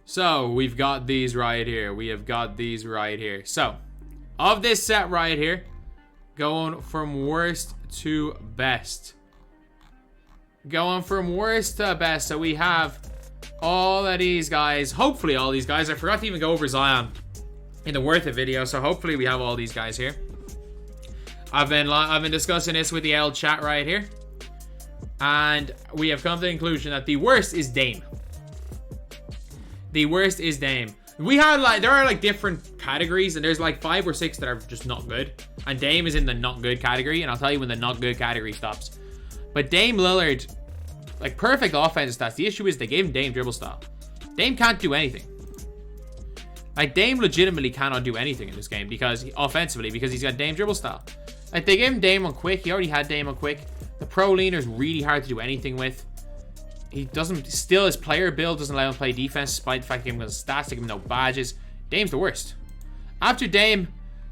So we've got these right here. We have got these right here. So of this set right here, going from worst to best. Going from worst to best. So we have all of these guys. Hopefully all these guys. I forgot to even go over Zion in the Worth It video. So hopefully we have all these guys here. I've been discussing this with the L chat right here. And we have come to the conclusion that the worst is Dame. The worst is Dame. We had like, there are like different categories, and there's like 5 or 6 that are just not good. And Dame is in the not good category, and I'll tell you when the not good category stops. But Dame Lillard, like perfect offensive stats. The issue is they gave him Dame dribble style. Dame can't do anything. Like Dame legitimately cannot do anything in this game because offensively, because he's got Dame dribble style. Like they gave him Dame on quick. He already had Dame on quick. The pro leaner is really hard to do anything with. He doesn't, still his player build doesn't allow him to play defense despite the fact that he has stats, they give him no badges. Dame's the worst. After Dame,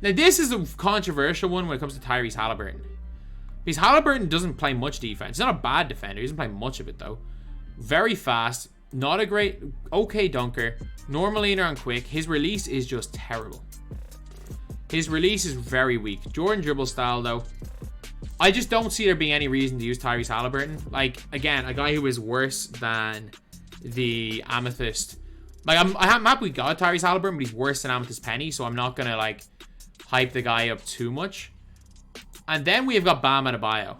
now this is a controversial one when it comes to Tyrese Haliburton. Because Haliburton doesn't play much defense. He's not a bad defender. He doesn't play much of it though. Very fast. Not a great, okay dunker. Normal leaner on quick. His release is just terrible. His release is very weak. Jordan dribble style though. I just don't see there being any reason to use Tyrese Haliburton. Like, again, a guy who is worse than the Amethyst. Like, I'm happy we got Tyrese Haliburton, but he's worse than Amethyst Penny, so I'm not going to, like, hype the guy up too much. And then we have got Bam Adebayo.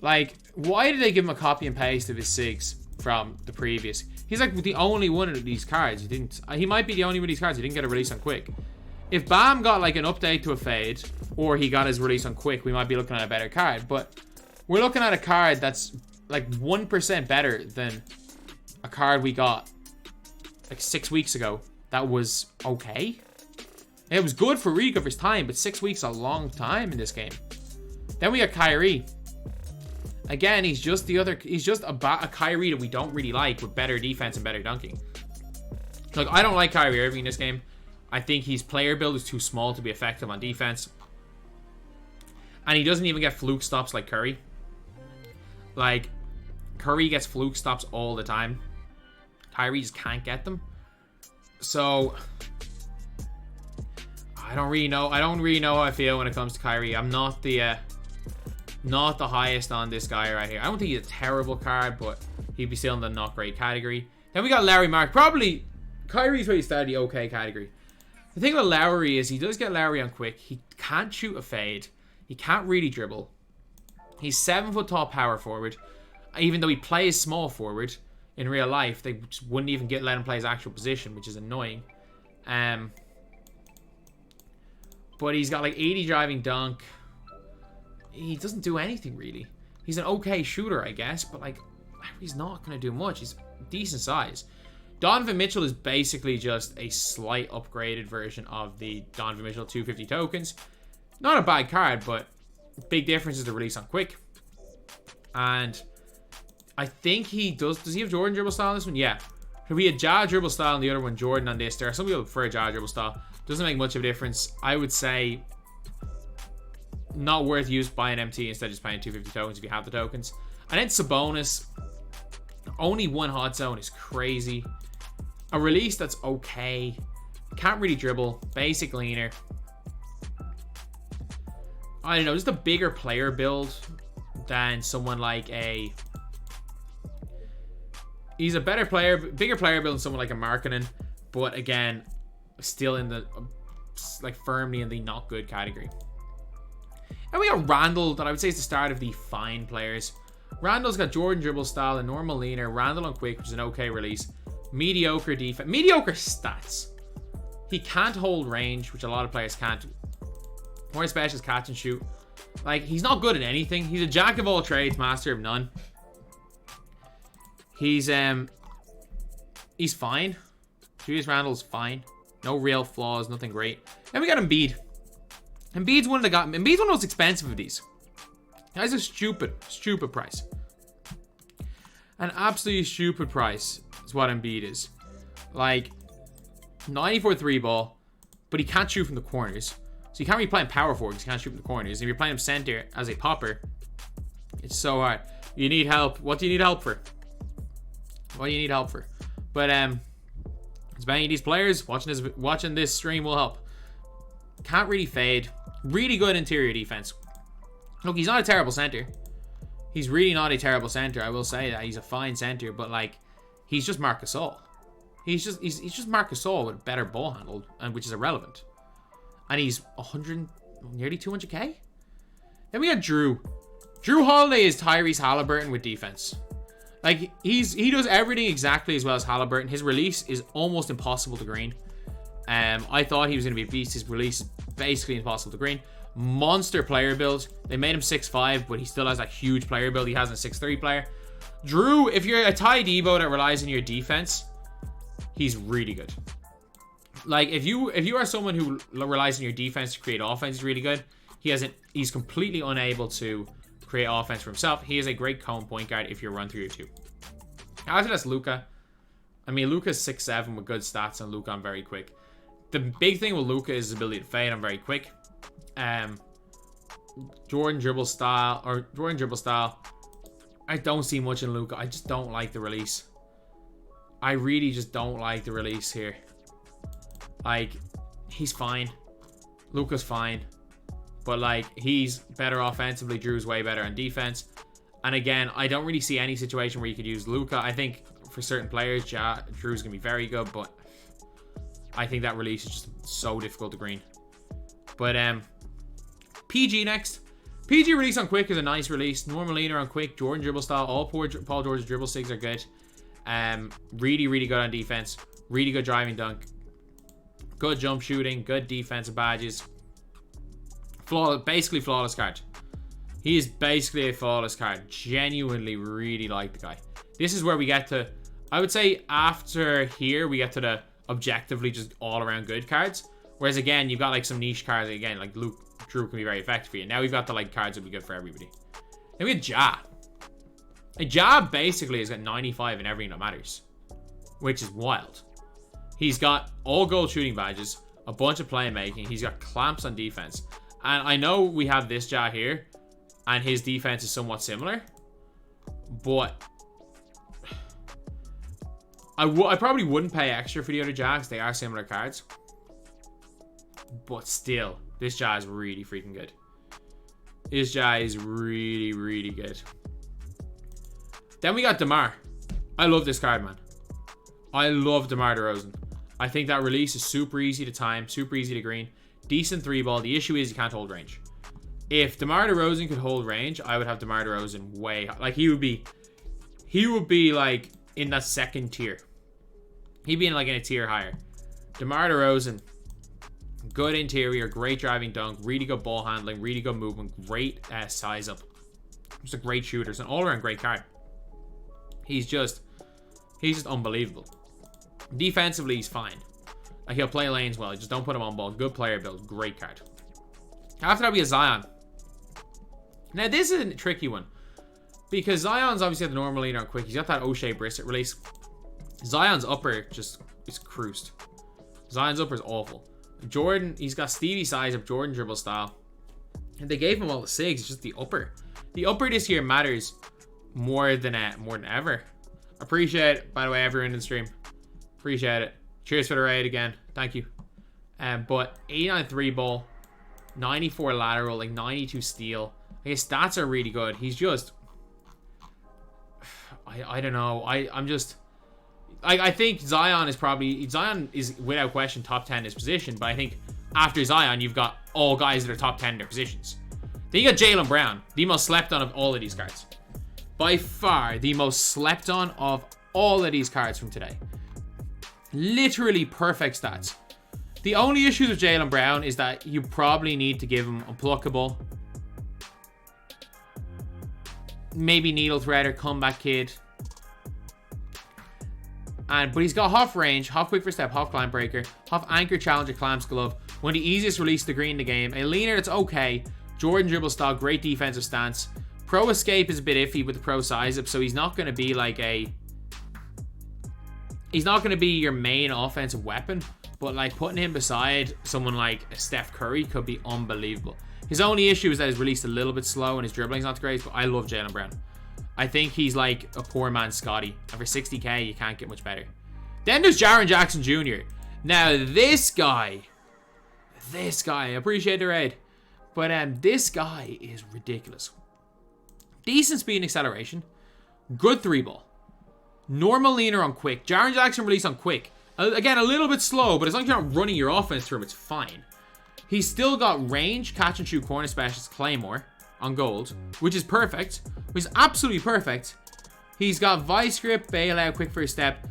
Like, why did they give him a copy and paste of his SIGs from the previous? He's, like, the only one of these cards. He might be the only one of these cards. He didn't get a release on quick. If Bam got like an update to a fade, or he got his release on quick, we might be looking at a better card. But we're looking at a card that's like 1% better than a card we got like 6 weeks ago that was okay. It was good for really good for his time, but 6 weeks is a long time in this game. Then we got Kyrie. Again, he's just a Kyrie that we don't really like with better defense and better dunking. Look, I don't like Kyrie Irving in this game. I think his player build is too small to be effective on defense. And he doesn't even get fluke stops like Curry. Like, Curry gets fluke stops all the time. Kyrie just can't get them. So, I don't really know. I don't really know how I feel when it comes to Kyrie. I'm not the highest on this guy right here. I don't think he's a terrible card, but he'd be still in the not great category. Then we got Lauri Mark. Probably, Kyrie's where he started the okay category. The thing with Lauri is he does get Lauri on quick. He can't shoot a fade. He can't really dribble. He's 7 foot tall power forward. Even though he plays small forward in real life, they just wouldn't even let him play his actual position, which is annoying. But he's got like 80 driving dunk. He doesn't do anything really. He's an okay shooter, I guess, but like he's not going to do much. He's decent size. Donovan Mitchell is basically just a slight upgraded version of the Donovan Mitchell 250 tokens. Not a bad card, but big difference is the release on quick. And I think he does he have Jordan dribble style on this one? Yeah. So we had Ja dribble style on the other one, Jordan on this. There are some people prefer Ja dribble style. Doesn't make much of a difference. I would say not worth use buying MT instead of just buying 250 tokens if you have the tokens. And then Sabonis, only one hot zone is crazy. A release that's okay. Can't really dribble. Basic leaner. I don't know. Just a bigger player build than someone like a... He's a bigger player build than someone like a Markkanen. But again, still in the... like firmly in the not good category. And we got Randle, that I would say is the start of the fine players. Randle's got Jordan dribble style, a normal leaner. Randle on quick, which is an okay release. Mediocre defense. Mediocre stats. He can't hold range, which a lot of players can't. More special is catch and shoot. Like, he's not good at anything. He's a jack of all trades, master of none. He's fine. Julius Randle's fine. No real flaws, nothing great. Then we got Embiid. Embiid's one of the most expensive of these. That's a stupid price. An absolutely stupid price is what Embiid is. Like, 94 3 ball, but he can't shoot from the corners. So you can't really play him power forward because he can't shoot from the corners. If you're playing him center as a popper, it's so hard. You need help. What do you need help for? What do you need help for? But As many of these players watching this stream will help. Can't really fade. Really good interior defense. Look, he's not a terrible center. He's really not a terrible center. I will say that he's a fine center, but like, he's just Marc Gasol. He's just Marc Gasol with a better ball handle, and which is irrelevant. And he's 100, nearly 200k. Then we got Jrue. Jrue Holiday is Tyrese Haliburton with defense. Like, he does everything exactly as well as Haliburton. His release is almost impossible to green. I thought he was going to be a beast. His release is basically impossible to green. Monster player build. They made him 6'5", but he still has that huge player build he has in a 6'3" player. Jrue, if you're a Ty Debo that relies on your defense, he's really good. Like, if you are someone who relies on your defense to create offense, he's really good. He's completely unable to create offense for himself. He is a great cone point guard if you run through your two. After that's Luka. I mean, Luka's 6'7" with good stats, and Luka, I'm very quick. The big thing with Luka is his ability to fade. I'm very quick. Jordan dribble style. I don't see much in Luka. I just don't like the release. I really just don't like the release here. Like, he's fine. Luka's fine. But, like, he's better offensively. Jrue's way better on defense. And again, I don't really see any situation where you could use Luka. I think for certain players, Jrue's going to be very good. But I think that release is just so difficult to green. But, PG next. PG release on quick is a nice release. Normal leaner on quick. Jordan dribble style. All Paul George's dribble stigs are good. Really, really good on defense. Really good driving dunk. Good jump shooting. Good defensive badges. Basically flawless card. He is basically a flawless card. Genuinely really like the guy. This is where we get to, I would say after here, we get to the objectively just all around good cards. Whereas again, you've got like some niche cards again, like Jrue can be very effective for you. Now we've got the like cards that will be good for everybody. Then we have Ja. Ja basically has got 95 in everything that matters, which is wild. He's got all gold shooting badges, a bunch of playmaking. He's got clamps on defense. And I know we have this Ja here, and his defense is somewhat similar, but I probably wouldn't pay extra for the other Ja because they are similar cards. But still, this Ja is really freaking good. This Ja is really, really good. Then we got DeMar. I love this card, man. I love DeMar DeRozan. I think that release is super easy to time, super easy to green. Decent 3-ball. The issue is you can't hold range. If DeMar DeRozan could hold range, I would have DeMar DeRozan way high. Like, he would be like in that second tier. He'd be in like in a tier higher. DeMar DeRozan, good interior, great driving dunk, really good ball handling, really good movement, great size up. Just a great shooter. It's an all-around great card. He's just unbelievable. Defensively, he's fine. Like, he'll play lanes well. Just don't put him on ball. Good player build. Great card. After that, we have Zion. Now, this is a tricky one. Because Zion's obviously got the normal leaner on quick. He's got that O'Shea brisket release. Zion's upper just is cruised. Zion's upper is awful. Jordan, he's got Stevie size of Jordan dribble style. And they gave him all the SIGs. It's just the upper. The upper this year matters more than ever. Appreciate it, by the way, everyone in the stream. Appreciate it. Cheers for the raid again. Thank you. But 89 3-ball, 94 lateral, like 92 steal. His stats are really good. He's just, I don't know. I'm just, I think Zion is without question top 10 in his position. But I think after Zion, you've got all guys that are top 10 in their positions. Then you got Jaylen Brown, the most slept on of all of these cards. By far, the most slept on of all of these cards from today. Literally perfect stats. The only issue with Jaylen Brown is that you probably need to give him Unpluckable. Maybe Needle Threader, Comeback Kid. But he's got Huff Range, Huff Quick for Step, Huff Climb Breaker, Huff Anchor Challenger, Clamps Glove. One of the easiest release to green in the game. A leaner that's okay. Jordan dribble style, great defensive stance. Pro Escape is a bit iffy with the pro size up, so he's not going to be like he's not going to be your main offensive weapon, but like putting him beside someone like Steph Curry could be unbelievable. His only issue is that he's released a little bit slow and his dribbling's not great, but I love Jaylen Brown. I think he's like a poor man's Scotty, and for 60k you can't get much better. Then there's Jaren Jackson Jr. Now, this guy, I appreciate the raid, but this guy is ridiculous. Decent speed and acceleration. Good 3-ball. Normal leaner on quick. Jaren Jackson release on quick. Again, a little bit slow, but as long as you're not running your offense through him, it's fine. He's still got range, catch and shoot corner specialist, Claymore on gold, which is perfect. Which is absolutely perfect. He's got vice grip, bailout, quick first step,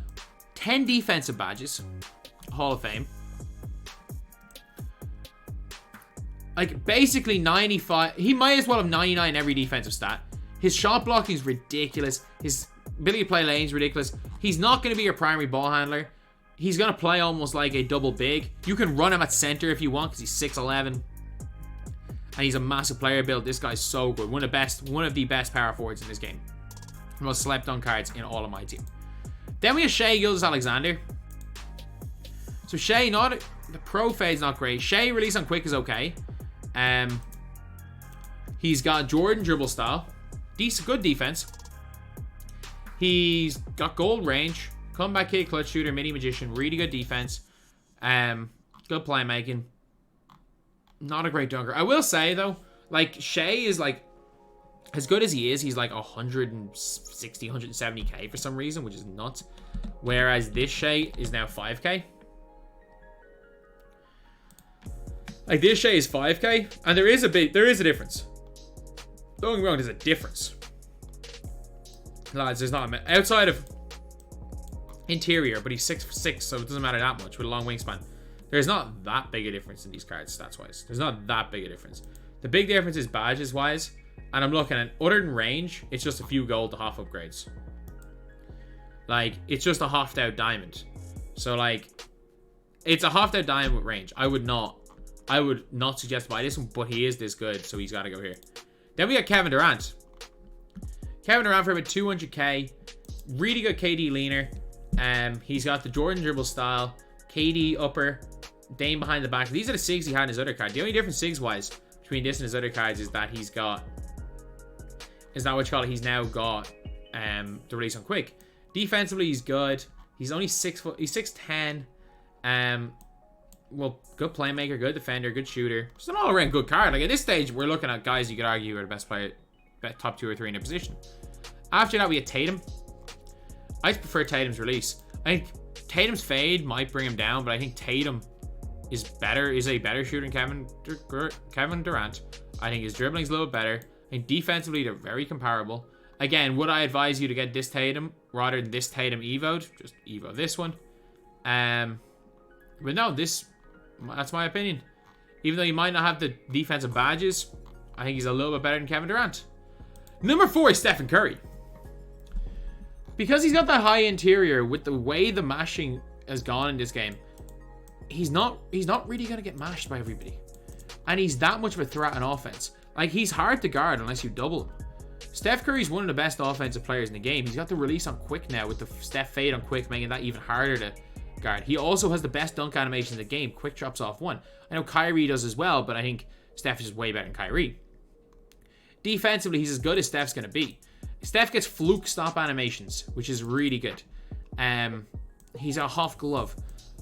10 defensive badges, Hall of Fame. Like, basically 95. He might as well have 99 every defensive stat. His shot blocking is ridiculous. His ability to play lane is ridiculous. He's not going to be your primary ball handler. He's going to play almost like a double big. You can run him at center if you want because he's 6'11". And he's a massive player build. This guy's so good. One of the best power forwards in this game. The most slept on cards in all of my team. Then we have Shai Gilgeous-Alexander. So Shai, the pro fade's not great. Shai release on quick is okay. He's got Jordan dribble style. Decent, good defense. He's got gold range. Comeback kick, clutch shooter, mini magician. Really good defense. Good playmaking. Not a great dunker. I will say, though, like, Shai is, like, as good as he is, he's, like, 160, 170k for some reason, which is nuts. Whereas this Shai is now 5k. Like, this Shai is 5k, and there is a difference. Don't get me wrong, there's a difference. Lads, there's not a... Outside of interior, but he's 6'6", so it doesn't matter that much with a long wingspan. There's not that big a difference in these cards, stats-wise. There's not that big a difference. The big difference is badges-wise, and I'm looking at, other than range, it's just a few gold to half upgrades. Like, it's just a halved-out diamond. So, like, it's a halved-out diamond with range. I would not suggest buy this one, but he is this good, so he's got to go here. Then we got Kevin Durant. Kevin Durant for about 200k. Really good KD leaner. He's got the Jordan dribble style, KD upper, Dame behind the back. These are the SIGs he had in his other card. The only difference SIGs-wise between this and his other cards is that he's got... Is that what you call it? He's now got the release on quick. Defensively, he's good. He's only 6 foot. He's 6'10". Well, good playmaker, good defender, good shooter. Just an all-around good card. Like, at this stage, we're looking at guys you could argue are the best player, top 2 or 3 in their position. After that, we had Tatum. I prefer Tatum's release. I think Tatum's fade might bring him down, but I think Tatum is a better shooter than Kevin Durant. I think his dribbling's a little better. I think defensively, they're very comparable. Again, would I advise you to get this Tatum rather than this Tatum Evo'd? Just Evo this one. But no, that's my opinion. Even though he might not have the defensive badges, I think he's a little bit better than Kevin Durant. Number 4 is Stephen Curry. Because he's got that high interior, with the way the mashing has gone in this game, he's not really going to get mashed by everybody. And he's that much of a threat on offense. Like, he's hard to guard unless you double him. Steph Curry's one of the best offensive players in the game. He's got the release on quick now with the Steph fade on quick, making that even harder to guard. He also has the best dunk animation in the game. Quick drops off 1. I know Kyrie does as well, but I think Steph is just way better than Kyrie. Defensively, he's as good as Steph's going to be. Steph gets fluke stop animations, which is really good. He's a half glove.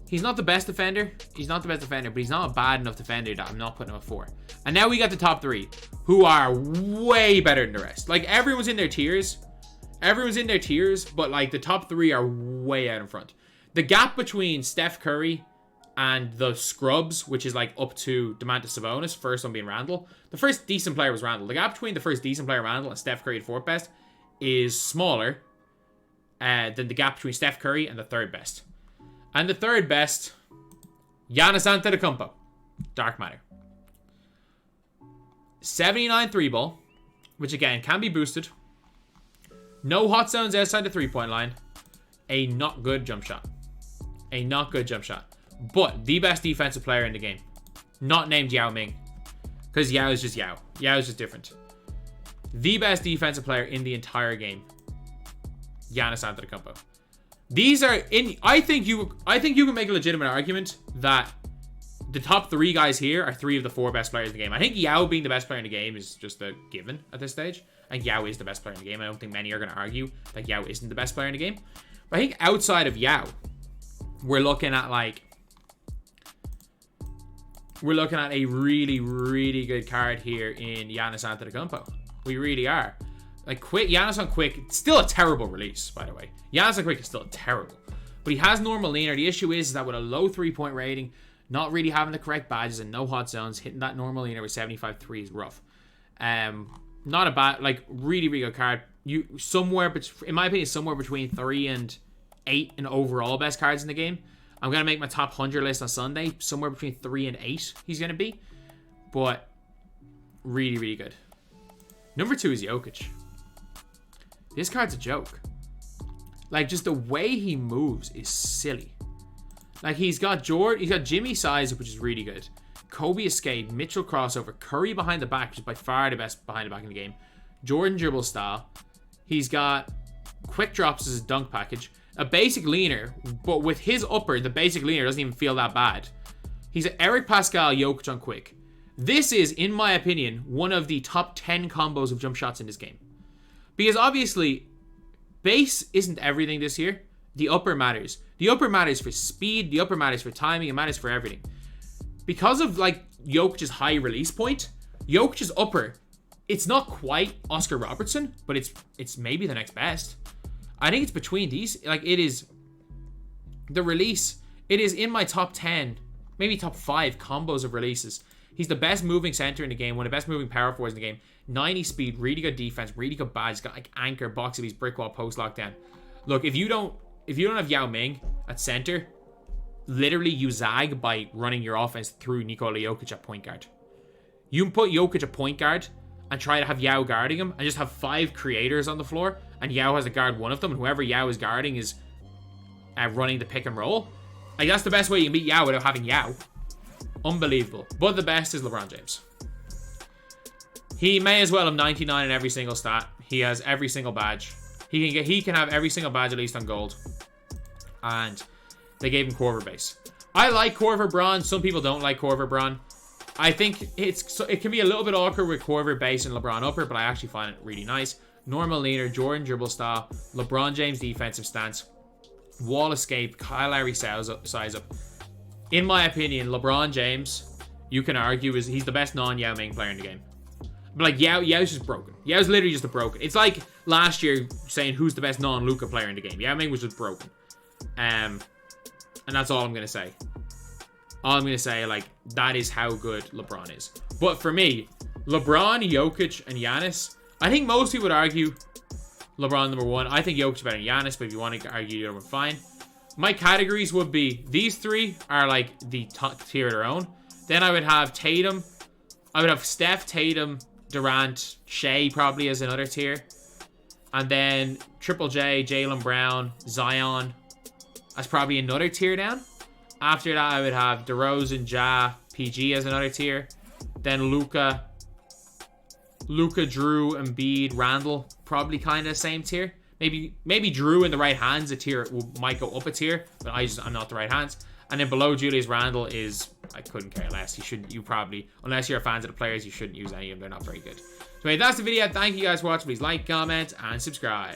He's not the best defender. But he's not a bad enough defender that I'm not putting him at 4. And now we got the top 3, who are way better than the rest. Like, everyone's in their tiers, but, like, the top 3 are way out in front. The gap between Steph Curry and the scrubs, which is, like, up to domantas Sabonis, first one being Randle. The first decent player was Randle. The gap between the first decent player, Randle, and Steph Curry at 4th best is smaller than the gap between Steph Curry and the 3rd best. And the 3rd best, Giannis Antetokounmpo. Dark matter. 79 3-ball, which again can be boosted. No hot zones outside the 3-point line. A not good jump shot. But the best defensive player in the game. Not named Yao Ming. Because Yao is just Yao. Yao is just different. The best defensive player in the entire game. Giannis Antetokounmpo. These are in... I think you can make a legitimate argument that the top 3 guys here are 3 of the 4 best players in the game. I think Yao being the best player in the game is just a given at this stage. I think Yao is the best player in the game. I don't think many are going to argue that Yao isn't the best player in the game. But I think outside of Yao, we're looking at like, we're looking at a really, really good card here in Giannis Antetokounmpo. We really are. Like, quick, Giannis on quick, still a terrible release, by the way. Giannis on quick is still terrible. But he has normal leaner. The issue is that with a low 3-point rating, not really having the correct badges and no hot zones, hitting that normal leaner with 75-3 is rough. Not a bad, like, really, really good card. You somewhere, in my opinion, somewhere between 3 and 8 in overall best cards in the game. I'm going to make my top 100 list on Sunday. Somewhere between 3 and 8 he's going to be. But really, really good. Number 2 is Jokic. This card's a joke. Like, just the way he moves is silly. Like, he's got Jimmy size up, which is really good. Kobe escape, Mitchell crossover, Curry behind the back, which is by far the best behind the back in the game. Jordan dribble style. He's got quick drops as a dunk package. A basic leaner, but with his upper, the basic leaner doesn't even feel that bad. He's an Eric Pascal Jokic on quick. This is, in my opinion, one of the top 10 combos of jump shots in this game. Because obviously, base isn't everything this year. The upper matters. The upper matters for speed. The upper matters for timing. It matters for everything. Because of, like, Jokic's high release point, Jokic's upper, it's not quite Oscar Robertson, but it's maybe the next best. I think it's between these. Like, it is the release. It is in my top 10, maybe top 5 combos of releases. He's the best moving center in the game, one of the best moving power forwards in the game. 90 speed, really good defense, really good badge. He's got like anchor, box of these brick wall, post lockdown. Look, if you don't have Yao Ming at center, literally you zag by running your offense through Nikola Jokic at point guard. You can put Jokic at point guard and try to have Yao guarding him and just have 5 creators on the floor and Yao has to guard one of them, and whoever Yao is guarding is running the pick and roll. Like, that's the best way you can beat Yao without having Yao. Unbelievable. But the best is LeBron James. He may as well have 99 in every single stat. He has every single badge. He can have every single badge at least on gold. And they gave him Corver base. I like Corver Braun. Some people don't like Corver Braun. I think it can be a little bit awkward with Corver base and LeBron upper, but I actually find it really nice. Normal leaner, Jordan dribble style, LeBron James defensive stance, wall escape, Kyle Lowry size up. In my opinion, LeBron James, you can argue, he's the best non-Yao Ming player in the game. But like, Yao's just broken. Yao's literally just a broken. It's like last year saying who's the best non-Luka player in the game. Yao Ming was just broken. And that's all I'm going to say. All I'm going to say, like, that is how good LeBron is. But for me, LeBron, Jokic, and Giannis, I think most people would argue LeBron number 1. I think Jokic's better than Giannis, but if you want to argue the other one, fine. My categories would be, these 3 are like the top tier of their own. Then I would have Tatum. I would have Steph, Tatum, Durant, Shai probably as another tier. And then Triple J, Jaylen Brown, Zion as probably another tier down. After that, I would have DeRozan, Ja, PG as another tier. Then Luka, Jrue, Embiid, Randle, probably kind of the same tier. Maybe Jrue in the right hands might go up a tier, but I'm not the right hands. And then below Julius Randle is, I couldn't care less. Unless you're fans of the players, you shouldn't use any of them. They're not very good. So anyway, that's the video. Thank you guys for watching. Please like, comment, and subscribe.